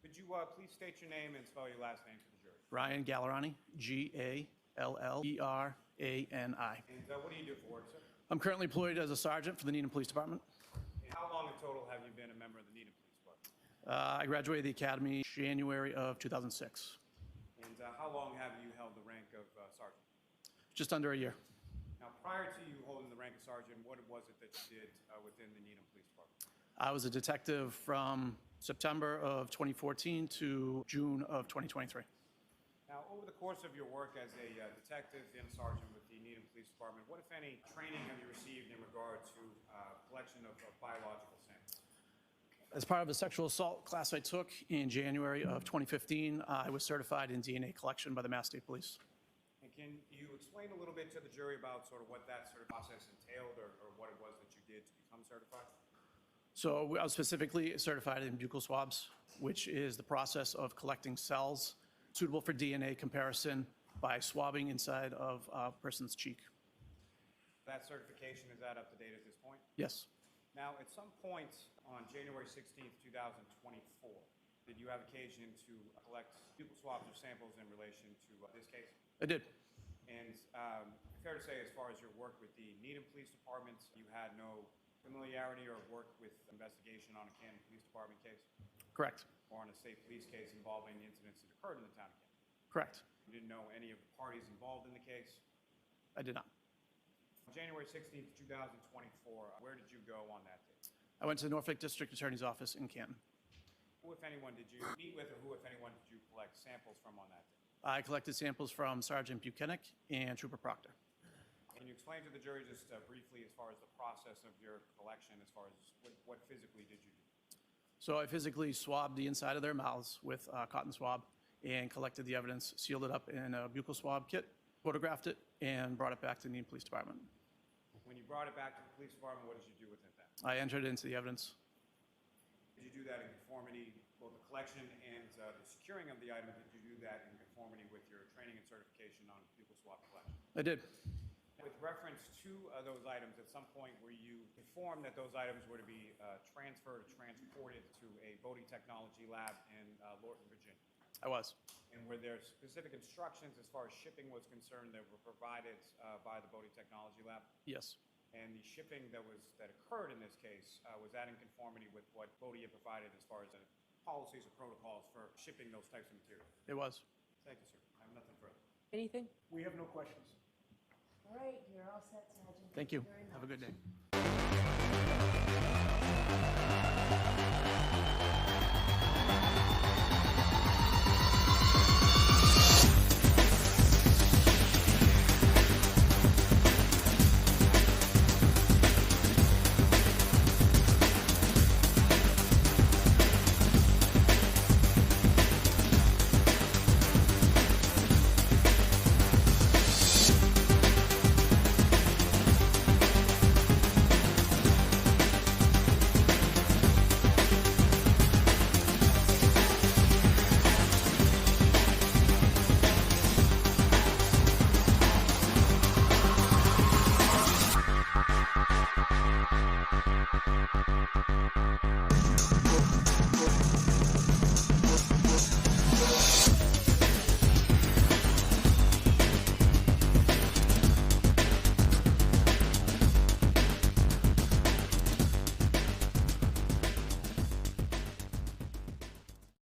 Could you please state your name and spell your last name for the jury? Ryan Gallerani, Gallerani. And what do you do for work, sir? I'm currently employed as a sergeant for the Needham Police Department. And how long in total have you been a member of the Needham Police Department? I graduated the academy January of 2006. And how long have you held the rank of sergeant? Just under a year. Now, prior to you holding the rank of sergeant, what was it that you did within the Needham Police Department? I was a detective from September of 2014 to June of 2023. Now, over the course of your work as a detective and sergeant with the Needham Police Department, what, if any, training have you received in regard to collection of biological samples? As part of a sexual assault class I took in January of 2015, I was certified in DNA collection by the Mass State Police. And can you explain a little bit to the jury about sort of what that sort of process entailed or what it was that you did to become certified? So I was specifically certified in buccal swabs, which is the process of collecting cells suitable for DNA comparison by swabbing inside of a person's cheek. That certification, is that up to date at this point? Yes. Now, at some point on January 16th, 2024, did you have occasion to collect buccal swabs or samples in relation to this case? I did. And fair to say, as far as your work with the Needham Police Department, you had no familiarity or work with investigation on a Canton Police Department case? Correct. Or on a state police case involving incidents that occurred in the town of Canton? Correct. You didn't know any of the parties involved in the case? I did not. On January 16th, 2024, where did you go on that day? I went to the Norfolk District Attorney's Office in Canton. Who, if anyone, did you meet with, or who, if anyone, did you collect samples from on that day? I collected samples from Sergeant Bukhenik and Trooper Proctor. Can you explain to the jury just briefly as far as the process of your collection, as far as what physically did you do? So I physically swabbed the inside of their mouths with a cotton swab and collected the evidence, sealed it up in a buccal swab kit, photographed it, and brought it back to the Needham Police Department. When you brought it back to the police department, what did you do with it then? I entered it into the evidence. Did you do that in conformity, both the collection and the securing of the item, did you do that in conformity with your training and certification on buccal swab collection? I did. With reference to those items, at some point were you informed that those items were to be transferred or transported to a BODE technology lab in Lorton, Virginia? I was. And were there specific instructions as far as shipping was concerned that were provided by the BODE technology lab? Yes. And the shipping that occurred in this case, was that in conformity with what BODE had provided as far as policies or protocols for shipping those types of materials? It was. Thank you, sir. I have nothing further. Anything? We have no questions. All right, you're all set, Sergeant. Thank you. very Have a much. good day.